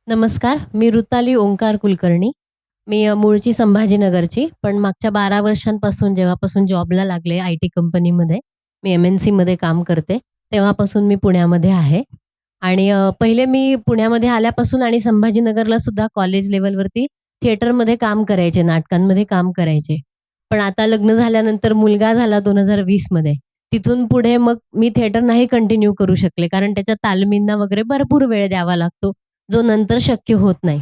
नमस्कार, मी रुताली ओंकार कुलकर्णी. मी मूळची संभाजीनगरची, पण मागच्या 12 वर्षांपासून जेव्हापासून जॉबला लागले आय-टी कंपनीमध्ये, मी एम-एन-सीमध्ये काम करते, तेव्हापासून मी पुण्यामध्ये आहे. आणि पहिले मी पुण्यामध्ये आल्यापासून आणि संभाजीनगरला सुद्धा कॉलेज लेव्हलवरती थिएटरमध्ये काम करायचे, नाटकांमध्ये काम करायचे. पण आता लग्न झाल्यानंतर मुलगा झाला 2020 मध्ये. तिथून पुढे मग मी थिएटर नाही कंटिन्यू करू शकले, कारण त्याच्या तालमींना वगैरे भरपूर वेळ द्यावा लागतो. जो नंतर शक्य होत नाही.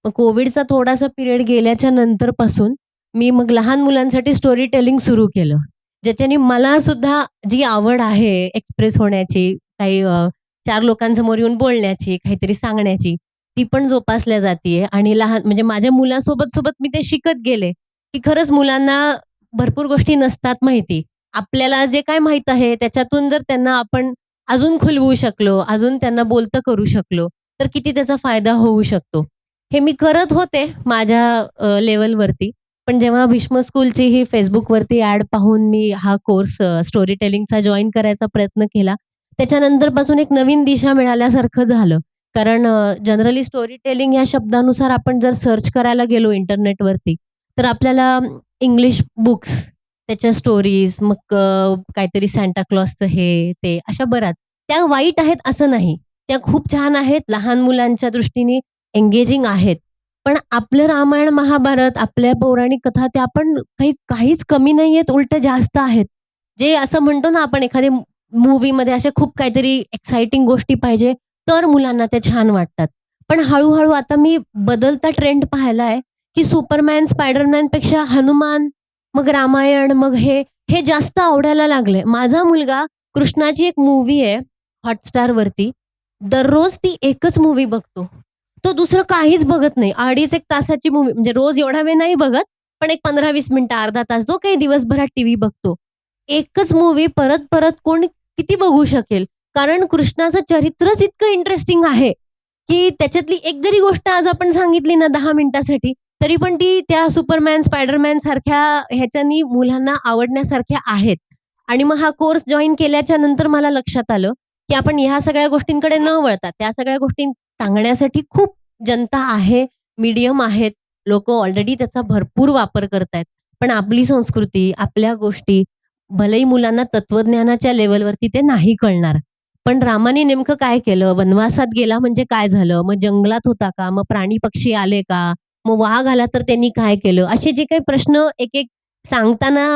मग कोविडचा थोडासा पिरियड गेल्याच्या नंतरपासून मी मग लहान मुलांसाठी स्टोरी टेलिंग सुरू केलं. ज्याच्याने मला सुद्धा जी आवड आहे एक्सप्रेस होण्याची, काही 4 लोकांसमोर येऊन बोलण्याची, काहीतरी सांगण्याची, ती पण जोपासल्या जातीये आणि लहान म्हणजे माझ्या मुलासोबत मी ते शिकत गेले, की खरंच मुलांना भरपूर गोष्टी नसतात माहिती. आपल्याला जे काही माहीत आहे त्याच्यातून जर त्यांना आपण अजून खुलवू शकलो, अजून त्यांना बोलतं करू शकलो, तर किती त्याचा फायदा होऊ शकतो. हे मी करत होते माझ्या लेव्हलवरती. पण जेव्हा भीष्म स्कूलची ही Facebookवरती ॲड पाहून मी हा कोर्स स्टोरी टेलिंगचा जॉइन करायचा प्रयत्न केला. त्याच्यानंतरपासून एक नवीन दिशा मिळाल्यासारखं झालं. कारण जनरली स्टोरी टेलिंग या शब्दानुसार आपण जर सर्च करायला गेलो इंटरनेटवरती, तर आपल्याला इंग्लिश बुक्स, त्याच्या स्टोरीज, मग काहीतरी सांता क्लॉसचं हे, ते अशा बऱ्याच. त्या वाईट आहेत असं नाही. त्या खूप छान आहेत, लहान मुलांच्या दृष्टीने एंगेजिंग आहेत. पण आपलं रामायण, महाभारत, आपल्या पौराणिक कथा त्या पण काहीच कमी नाहीयेत, उलटं जास्त आहेत. जे असं म्हणतो ना आपण एखाद्या मूव्हीमध्ये अशा खूप काहीतरी एक्साइटिंग गोष्टी पाहिजे, तर मुलांना त्या छान वाटतात. पण हळू आता मी बदलता ट्रेंड पाहिलाय, की सुपरमॅन, स्पायडरमॅनपेक्षा हनुमान, मग रामायण, मग हे जास्त आवडायला लागलंय. माझा मुलगा कृष्णाची एक मूव्ही आहे Hotstarवरती. दररोज ती एकच मूव्ही बघतो. तो दुसरं काहीच बघत नाही. 2.5-1 तासाची मूव्ही म्हणजे रोज एवढा वेळ नाही बघत, पण एक 15-20 मिनिटं, अर्धा तास जो काही दिवसभरात टीव्ही बघतो. एकच मूव्ही परत-परत कोण किती बघू शकेल? कारण कृष्णाचं चरित्रच इतकं इंटरेस्टिंग आहे, की त्याच्यातली एक जरी गोष्ट आज आपण सांगितली ना 10 मिनिटासाठी, तरी पण ती त्या सुपरमॅन, स्पायडरमॅन सारख्या ह्याच्यानी मुलांना आवडण्यासारख्या आहेत. आणि मग हा कोर्स जॉइन केल्याच्या नंतर मला लक्षात आलं, की आपण ह्या सगळ्या गोष्टींकडे न वळता त्या सगळ्या गोष्टी सांगण्यासाठी खूप जनता आहे, मीडियम आहेत. लोकं ऑलरेडी त्याचा भरपूर वापर करतायत. पण आपली संस्कृती, आपल्या गोष्टी भलेही मुलांना तत्त्वज्ञानाच्या लेव्हलवरती ते नाही कळणार. पण रामाने नेमकं काय केलं? वनवासात गेला म्हणजे काय झालं? मग जंगलात होता का? मग प्राणी-पक्षी आले का? मग वाघ आला तर त्यांनी काय केलं? असे जे काही प्रश्न एक-एक सांगताना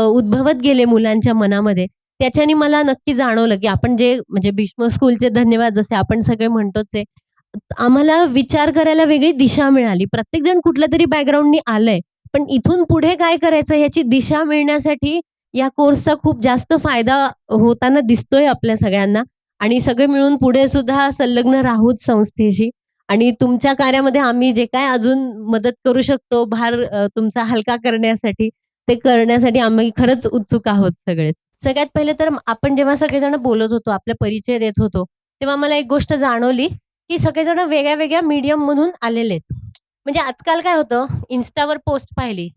उद्भवत गेले मुलांच्या मनामध्ये, त्याच्याने मला नक्की जाणवलं, की आपण जे म्हणजे भीष्म स्कूलचे धन्यवाद जसे आपण सगळे म्हणतोच आहे. आम्हाला विचार करायला वेगळी दिशा मिळाली. प्रत्येकजण कुठल्यातरी बॅकग्राऊंडनी आलंय. पण इथून पुढे काय करायचं याची दिशा मिळण्यासाठी या कोर्सचा खूप जास्त फायदा होताना दिसतोय आपल्या सगळ्यांना आणि सगळे मिळून पुढे सुद्धा संलग्न राहूच संस्थेशी आणि तुमच्या कार्यामध्ये आम्ही जे काही अजून मदत करू शकतो, भार तुमचा हलका करण्यासाठी, ते करण्यासाठी आम्ही खरंच उत्सुक आहोत सगळेच. सगळ्यात पहिले तर आपण जेव्हा सगळेजण बोलत होतो, आपला परिचय देत होतो, तेव्हा मला एक गोष्ट जाणवली, की सगळेजण वेगळ्या-वेगळ्या मीडियममधून आलेले आहेत. म्हणजे आजकाल काय होतं, Instaवर पोस्ट पाहिली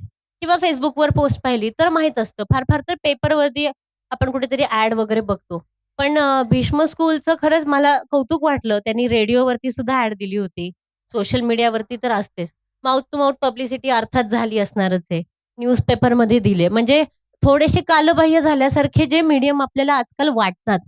किंवा Facebookवर पोस्ट पाहिली तर माहीत असतं. फार-फार तर पेपरवरती आपण कुठेतरी ॲड वगैरे बघतो. पण भीष्म स्कूलचं खरंच मला कौतुक वाटलं. त्यांनी रेडिओवरती सुद्धा ॲड दिली होती. सोशल मीडियावरती तर असतेच. माउथ टू माउथ पब्लिसिटी अर्थात झाली असणारच आहे. न्यूजपेपरमध्ये दिले. म्हणजे थोडेसे कालबाह्य झाल्यासारखे जे मीडियम आपल्याला आजकाल वाटतात,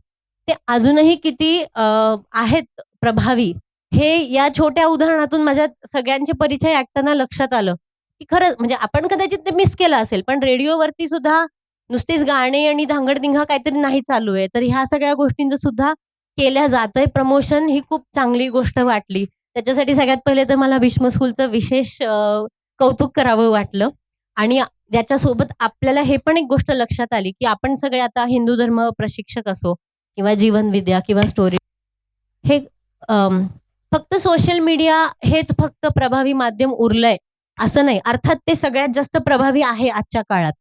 ते अजूनही किती आहेत प्रभावी, हे या छोट्या उदाहरणातून माझ्या सगळ्यांचे परिचय ऐकताना लक्षात आलं, की खरंच म्हणजे आपण कदाचित ते मिस केलं असेल, पण रेडिओवरती सुद्धा नुसतीच गाणे आणि धांगड-धिंगा काहीतरी नाही चालू आहे. तर ह्या सगळ्या गोष्टींचं सुद्धा केल्या जातंय प्रमोशन ही खूप चांगली गोष्ट वाटली. त्याच्यासाठी सगळ्यात पहिले तर मला भीष्म स्कूलचं विशेष कौतुक करावं वाटलं आणि ज्याच्यासोबत आपल्याला हे पण एक गोष्ट लक्षात आली, की आपण सगळे आता हिंदू धर्म प्रशिक्षक असो किंवा जीवनविद्या किंवा स्टोरी हे अं, फक्त सोशल मीडिया हेच फक्त प्रभावी माध्यम उरलंय, असं नाही. अर्थात ते सगळ्यात जास्त प्रभावी आहे आजच्या काळात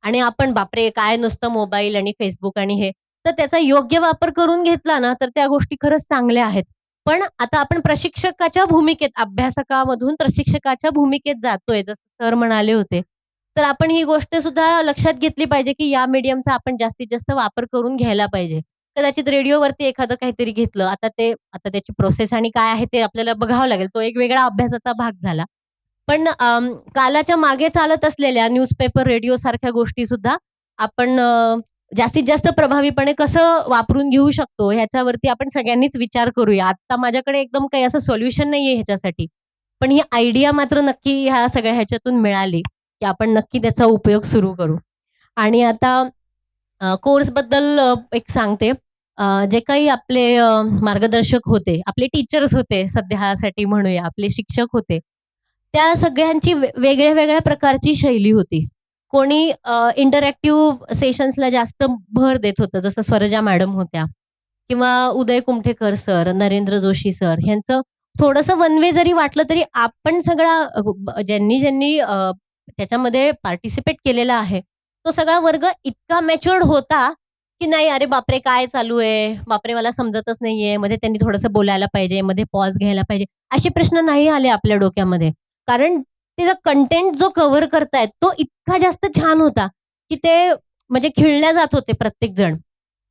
आणि आपण बापरे! काय नुसतं मोबाईल आणि Facebook आणि हे. तर त्याचा योग्य वापर करून घेतला ना, तर त्या गोष्टी खरंच चांगल्या आहेत. पण आता आपण प्रशिक्षकाच्या भूमिकेत, अभ्यासकामधून प्रशिक्षकाच्या भूमिकेत जातोय, जसं सर म्हणाले होते. तर आपण ही गोष्ट सुद्धा लक्षात घेतली पाहिजे, की या मीडियमचा आपण जास्तीत जास्त वापर करून घ्यायला पाहिजे. कदाचित रेडिओवरती एखादं काहीतरी घेतलं. आता त्याची प्रोसेस आणि काय आहे ते आपल्याला बघावं लागेल. तो एक वेगळा अभ्यासाचा भाग झाला. पण कालाच्या मागे चालत असलेल्या न्यूजपेपर, रेडिओसारख्या गोष्टीसुद्धा आपण जास्तीत जास्त प्रभावीपणे कसं वापरून घेऊ शकतो, ह्याच्यावरती आपण सगळ्यांनीच विचार करूया. आत्ता माझ्याकडे एकदम काही असं सोल्युशन नाहीये ह्याच्यासाठी. पण ही आयडिया मात्र नक्की ह्या सगळ्या ह्याच्यातून मिळाली, की आपण नक्की त्याचा उपयोग सुरू करू. आणि आता कोर्सबद्दल एक सांगते. जे काही आपले मार्गदर्शक होते, आपले टीचर्स होते सध्यासाठी म्हणूया, आपले शिक्षक होते. त्या सगळ्यांची वेगळ्या-वेगळ्या प्रकारची शैली होती. कोणी इंटरॅक्टिव्ह सेशन्सला जास्त भर देत होतं, जसं स्वरजा मॅडम होत्या किंवा उदय कुमठेकर सर, नरेंद्र जोशी सर ह्यांचं थोडंसं वन वे जरी वाटलं तरी आपण सगळा ज्यांनी त्याच्यामध्ये पार्टिसिपेट केलेला आहे, तो सगळा वर्ग इतका मॅच्युअर्ड होता, की नाही अरे बापरे! काय चालू आहे? बापरे! मला समजतच नाहीये. मध्ये त्यांनी थोडंसं बोलायला पाहिजे, मध्ये पॉज घ्यायला पाहिजे. असे प्रश्न नाही आले आपल्या डोक्यामध्ये. कारण त्याचा कंटेंट जो कव्हर करतायत तो इतका जास्त छान होता, की ते म्हणजे खिळल्या जात होते प्रत्येकजण.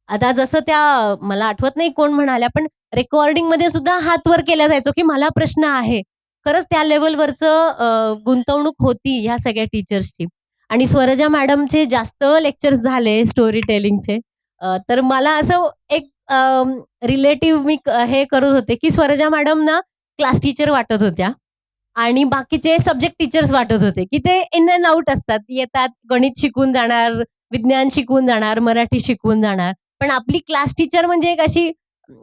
आता जसं त्या मला आठवत नाही कोण म्हणाल्या, पण रेकॉर्डिंगमध्ये सुद्धा हात वर केला जायचो, की मला प्रश्न आहे. खरंच त्या लेव्हलवरचं गुंतवणूक होती ह्या सगळ्या टीचर्सची. आणि स्वरजा मॅडमचे जास्त लेक्चर्स झाले स्टोरी टेलिंगचे. तर मला असं एक रिलेटिव्ह मी हे करत होते, की स्वरजा मॅडम ना क्लास टीचर वाटत होत्या. आणि बाकीचे सब्जेक्ट टीचर्स वाटत होते, की ते इन अँड आउट असतात. येतात, गणित शिकवून जाणार, विज्ञान शिकवून जाणार, मराठी शिकवून जाणार. पण आपली क्लास टीचर म्हणजे एक अशी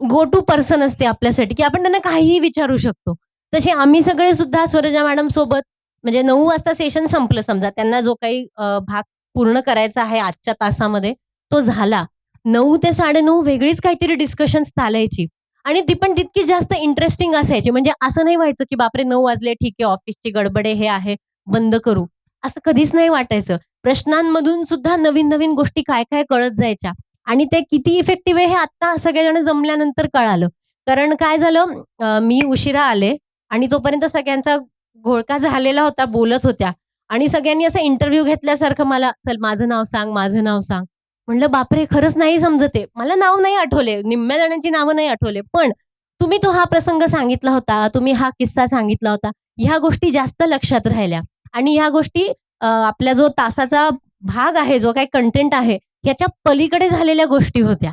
गो टू पर्सन असते आपल्यासाठी, की आपण त्यांना काहीही विचारू शकतो. तसे आम्ही सगळे सुद्धा स्वरजा मॅडम सोबत म्हणजे 9 वाजता सेशन संपलं समजा. त्यांना जो काही भाग पूर्ण करायचा आहे आजच्या तासामध्ये, तो झाला. 9 ते 9:30 वेगळीच काहीतरी डिस्कशन्स चालायची. आणि ती पण तितकी जास्त इंटरेस्टिंग असायची. म्हणजे असं नाही व्हायचं, की बापरे 9 वाजले, ठीक आहे ऑफिसची गडबड आहे, हे आहे, बंद करू. असं कधीच नाही वाटायचं. प्रश्नांमधून सुद्धा नवीन-नवीन गोष्टी काय-काय कळत जायच्या. आणि ते किती इफेक्टिव्ह आहे हे आता सगळेजण जमल्यानंतर कळालं. कारण काय झालं मी उशिरा आले आणि तोपर्यंत सगळ्यांचा घोळका झालेला होता, बोलत होत्या. आणि सगळ्यांनी असं इंटरव्ह्यू घेतल्यासारखं मला, "चल माझं नाव सांग, माझं नाव सांग." म्हटलं बापरे! खरंच नाही समजत आहे. मला नाव नाही आठवले. निम्म्या जणांची नावं नाही आठवले. पण तुम्ही तो हा प्रसंग सांगितला होता, तुम्ही हा किस्सा सांगितला होता. ह्या गोष्टी जास्त लक्षात राहिल्या आणि ह्या गोष्टी आपला जो तासाचा भाग आहे, जो काही कंटेंट आहे, ह्याच्या पलीकडे झालेल्या गोष्टी होत्या.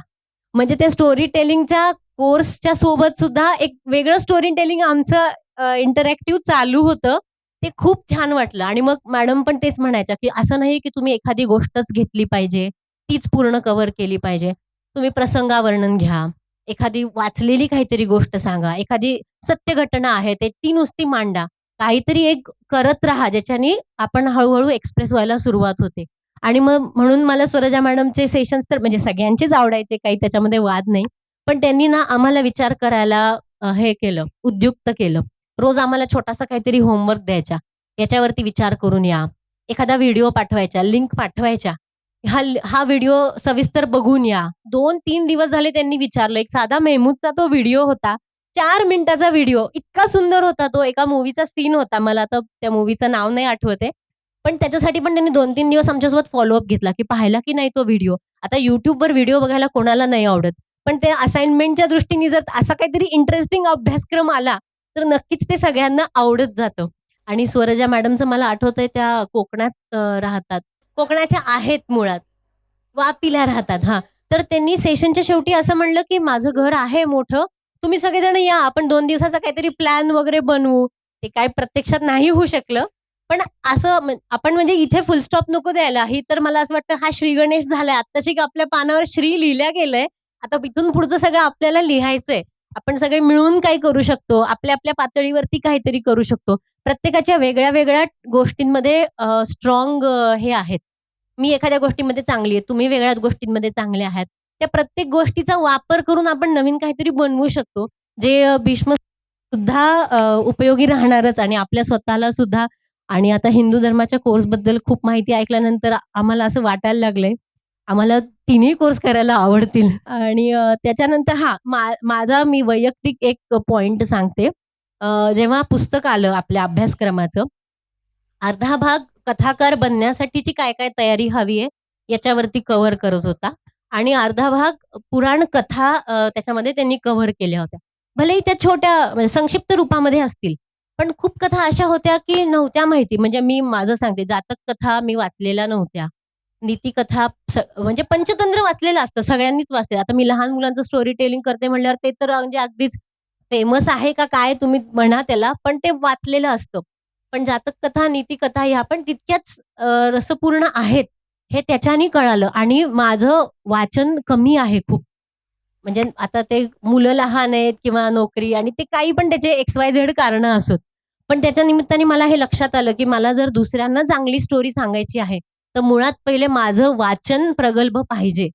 म्हणजे त्या स्टोरी टेलिंगच्या कोर्सच्या सोबत सुद्धा एक वेगळं स्टोरी टेलिंग आमचं इंटरॅक्टिव्ह चालू होतं. ते खूप छान वाटलं आणि मग मॅडम पण तेच म्हणायच्या, की असं नाही की तुम्ही एखादी गोष्टच घेतली पाहिजे. तीच पूर्ण कव्हर केली पाहिजे. तुम्ही प्रसंगावर्णन घ्या. एखादी वाचलेली काहीतरी गोष्ट सांगा. एखादी सत्य घटना आहे, ते ती नुसती मांडा. काहीतरी एक करत राहा, ज्याच्यानी आपण हळू-हळू एक्सप्रेस व्हायला सुरुवात होते. आणि मग म्हणून मला स्वरजा मॅडमचे सेशन्स तर म्हणजे सगळ्यांचेच आवडायचे, काही त्याच्यामध्ये वाद नाही. पण त्यांनी ना आम्हाला विचार करायला हे केलं, उद्युक्त केलं. रोज आम्हाला छोटासा काहीतरी होमवर्क द्यायच्या. याच्यावरती विचार करून या. एखादा व्हिडिओ पाठवायच्या, लिंक पाठवायच्या. हा व्हिडिओ सविस्तर बघून या. 2-3 दिवस झाले त्यांनी विचारलं. एक साधा मेहमूदचा तो व्हिडिओ होता. 4 मिनिटाचा व्हिडिओ. इतका सुंदर होता तो. एका मूव्हीचा सीन होता. मला आता त्या मूव्हीचं नाव नाही आठवत आहे. पण त्याच्यासाठी पण त्यांनी 2-3 दिवस आमच्यासोबत फॉलोअप घेतला, की पाहिला की नाही तो व्हिडिओ. आता YouTubeवर व्हिडिओ बघायला कोणाला नाही आवडत. पण ते असाइनमेंटच्या दृष्टीने जर असा काहीतरी इंटरेस्टिंग अभ्यासक्रम आला, तर नक्कीच ते सगळ्यांना आवडत जातं. आणि स्वरजा मॅडमचं मला आठवतंय त्या कोकणात राहतात. कोकणाच्या आहेत मुळात. वापीला राहतात हां. तर त्यांनी सेशनच्या शेवटी असं म्हणलं, की "माझं घर आहे मोठं. तुम्ही सगळेजण या. आपण 2 दिवसाचा काहीतरी प्लॅन वगैरे बनवू." ते काय प्रत्यक्षात नाही होऊ शकलं. पण असं आपण म्हणजे इथे फुल स्टॉप नको द्यायला. ही तर मला असं वाटतं हा श्री गणेश झालाय. आत्ताशी आपल्या पानावर श्री लिहिल्या गेलंय. आता इथून पुढचं सगळं आपल्याला लिहायचंय. आपण सगळे मिळून काही करू शकतो. आपल्या पातळीवरती काहीतरी करू शकतो. प्रत्येकाच्या वेगळ्या-वेगळ्या गोष्टींमध्ये हे आहेत. मी एखाद्या गोष्टीमध्ये चांगली आहे, तुम्ही वेगळ्या गोष्टींमध्ये चांगले आहात. त्या प्रत्येक गोष्टीचा वापर करून आपण नवीन काहीतरी बनवू शकतो. जे भीष्म सुद्धा उपयोगी राहणारच आणि आपल्या स्वतःला सुद्धा. आणि आता हिंदू धर्माच्या कोर्सबद्दल खूप माहिती ऐकल्यानंतर आम्हाला असं वाटायला लागलंय, आम्हाला तिन्ही कोर्स करायला आवडतील. आणि त्याच्यानंतर हां, माझा मी वैयक्तिक एक पॉइंट सांगते. जेव्हा पुस्तक आलं आपल्या अभ्यासक्रमाचं, अर्धा भाग कथाकार बनण्यासाठीची काय-काय तयारी हवी आहे, याच्यावरती कव्हर करत होता. आणि अर्धा भाग पुराण कथा त्याच्यामध्ये त्यांनी कव्हर केल्या होत्या. भलेही त्या छोट्या म्हणजे संक्षिप्त रूपामध्ये असतील, पण खूप कथा अशा होत्या की नव्हत्या माहिती. म्हणजे मी माझं सांगते, जातक कथा मी वाचलेल्या नव्हत्या. नीतिकथा म्हणजे पंचतंत्र वाचलेलं असतं, सगळ्यांनीच वाचलेलं. आता मी लहान मुलांचं स्टोरी टेलिंग करते म्हटल्यावर ते तर म्हणजे अगदीच फेमस आहे का काय तुम्ही म्हणा त्याला, पण ते वाचलेलं असतं. पण जातक कथा, नीतिकथा ह्या पण तितक्याच रसपूर्ण आहेत, हे त्याच्यानी कळालं आणि माझं वाचन कमी आहे खूप. म्हणजे आता ते मुलं लहान आहेत किंवा नोकरी आणि ते काही पण त्याचे एक्स-वाय-झेड कारणं असोत. पण त्याच्या निमित्ताने मला हे लक्षात आलं, की मला जर दुसऱ्यांना चांगली स्टोरी सांगायची आहे, तर मुळात पहिले माझं वाचन प्रगल्भ पाहिजे.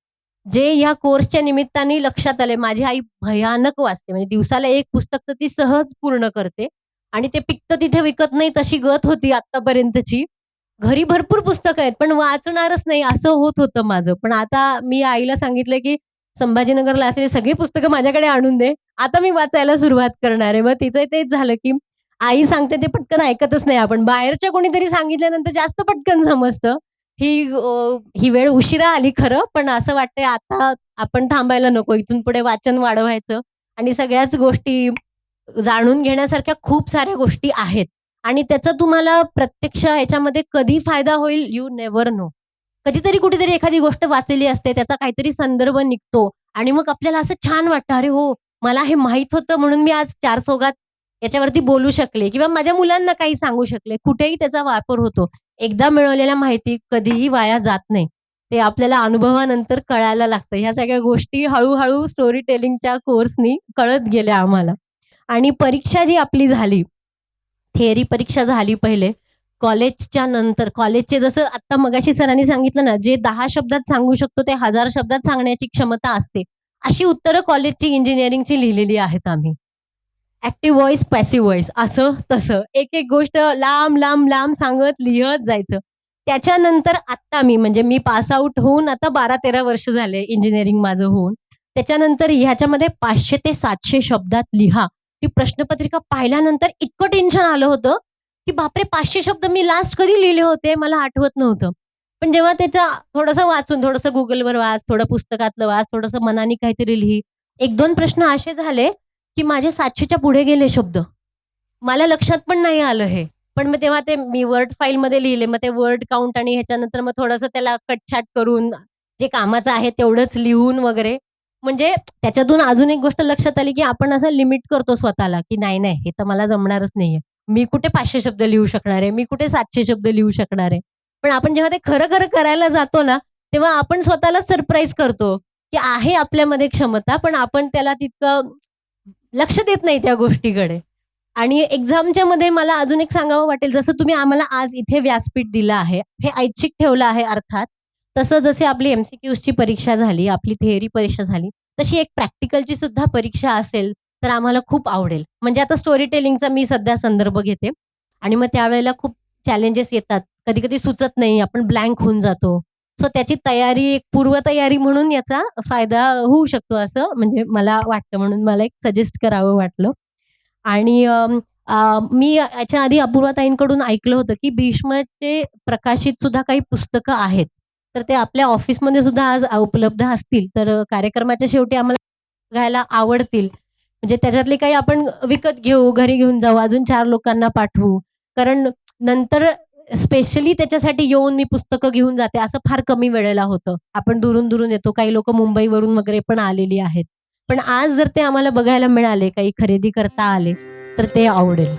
जे या कोर्सच्या निमित्ताने लक्षात आले. माझी आई भयानक वाचते. म्हणजे दिवसाला एक पुस्तक तर ती सहज पूर्ण करते आणि ते पिकतं तिथे विकत नाही तशी गत होती आत्तापर्यंतची. घरी भरपूर पुस्तकं आहेत, पण वाचणारच नाही असं होत होतं माझं. पण आता मी आईला सांगितलं, की संभाजीनगरला असलेली सगळी पुस्तकं माझ्याकडे आणून दे. आता मी वाचायला सुरुवात करणार आहे. मग तिचं तेच झालं, की आई सांगते ते पटकन ऐकतच नाही आपण. बाहेरच्या कोणीतरी सांगितल्यानंतर जास्त पटकन समजतं. ही वेळ उशिरा आली खरं, पण असं वाटतंय आता आपण थांबायला नको. इथून पुढे वाचन वाढवायचं आणि सगळ्याच गोष्टी जाणून घेण्यासारख्या खूप साऱ्या गोष्टी आहेत आणि त्याचा तुम्हाला प्रत्यक्ष ह्याच्यामध्ये कधी फायदा होईल यू नेव्हर नो. कधीतरी कुठेतरी एखादी गोष्ट वाचलेली असते, त्याचा काहीतरी संदर्भ निघतो आणि मग आपल्याला असं छान वाटतं, "अरे हो, मला हे माहीत होतं म्हणून मी आज चार चौघात याच्यावरती बोलू शकले किंवा माझ्या मुलांना काही सांगू शकले." कुठेही त्याचा वापर होतो. एकदा मिळवलेल्या माहिती कधीही वाया जात नाही. ते आपल्याला अनुभवानंतर कळायला लागतं. ह्या सगळ्या गोष्टी हळू स्टोरी टेलिंगच्या कोर्सनी कळत गेल्या आम्हाला. आणि परीक्षा जी आपली झाली, थिअरी परीक्षा झाली पहिले. कॉलेजच्या नंतर कॉलेजचे जसं आत्ता मगाशी सरांनी सांगितलं ना, जे 10 शब्दात सांगू शकतो ते 1000 शब्दात सांगण्याची क्षमता असते. अशी उत्तरं कॉलेजची इंजिनिअरिंगची लिहिलेली आहेत आम्ही. ॲक्टिव्ह व्हॉईस, पॅसिव्ह व्हॉईस असं तसं. एक गोष्ट लांब सांगत लिहत जायचं. त्याच्यानंतर आत्ता म्हणजे मी पास आउट होऊन आता 12-13 वर्ष झाले इंजिनिअरिंग माझं होऊन. त्याच्यानंतर ह्याच्यामध्ये 500 ते 700 शब्दात लिहा. ती प्रश्नपत्रिका पाहिल्यानंतर इतकं टेन्शन आलं होतं, की बापरे! 500 शब्द मी लास्ट कधी लिहिले होते मला आठवत नव्हतं. पण जेव्हा त्याचं थोडंसं वाचून, थोडंसं Googleवर वाच, थोडं पुस्तकातलं वाच, थोडंसं मनाने काहीतरी लिही. 1-2 प्रश्न असे झाले, की माझे 700च्या पुढे गेले शब्द. मला लक्षात पण नाही आलं हे. पण मग तेव्हा ते मी वर्ड फाईलमध्ये लिहिले. मग ते वर्ड काउंट आणि ह्याच्यानंतर मग थोडंसं त्याला कट करून, जे कामाचं आहे तेवढंच लिहून वगैरे. म्हणजे त्याच्यातून अजून एक गोष्ट लक्षात आली, की आपण असं लिमिट करतो स्वतःला, की नाही, हे तर मला जमणारच नाहीये. मी कुठे 500 शब्द लिहू शकणार आहे, मी कुठे 700 शब्द लिहू शकणार आहे. पण आपण जेव्हा ते खरं करायला जातो ना, तेव्हा आपण स्वतःलाच सरप्राईज करतो, की आहे आपल्यामध्ये क्षमता, पण आपण त्याला तितकं लक्ष देत नाही त्या गोष्टीकडे. आणि एक्झामच्यामध्ये मला अजून एक सांगावं वाटेल, जसं तुम्ही आम्हाला आज इथे व्यासपीठ दिलं आहे, हे ऐच्छिक ठेवलं आहे अर्थात. तसं जशी आपली एम-सी-क्यूजची परीक्षा झाली, आपली थिअरी परीक्षा झाली, तशी एक प्रॅक्टिकलची सुद्धा परीक्षा असेल, तर आम्हाला खूप आवडेल. म्हणजे आता स्टोरी टेलिंगचा मी सध्या संदर्भ घेते आणि मग त्यावेळेला खूप चॅलेंजेस येतात. कधी-कधी सुचत नाही, आपण ब्लँक होऊन जातो. सो त्याची तयारी, एक पूर्वतयारी म्हणून याचा फायदा होऊ शकतो असं म्हणजे मला वाटतं. म्हणून मला एक सजेस्ट करावं वाटलं. आणि मी याच्या आधी अपूर्वाताईंकडून ऐकलं होतं, की भीष्मचे प्रकाशित सुद्धा काही पुस्तकं आहेत. तर ते आपल्या ऑफिसमध्ये सुद्धा आज उपलब्ध असतील, तर कार्यक्रमाच्या शेवटी आम्हाला बघायला आवडतील. म्हणजे त्याच्यातले काही आपण विकत घेऊ, घरी घेऊन जाऊ, अजून 4 लोकांना पाठवू. कारण नंतर स्पेशली त्याच्यासाठी येऊन मी पुस्तकं घेऊन जाते, असं फार कमी वेळेला होतं. आपण दुरून येतो. काही लोकं मुंबईवरून वगैरे पण आलेली आहेत. पण आज जर ते आम्हाला बघायला मिळाले, काही खरेदी करता आले, तर ते आवडेल.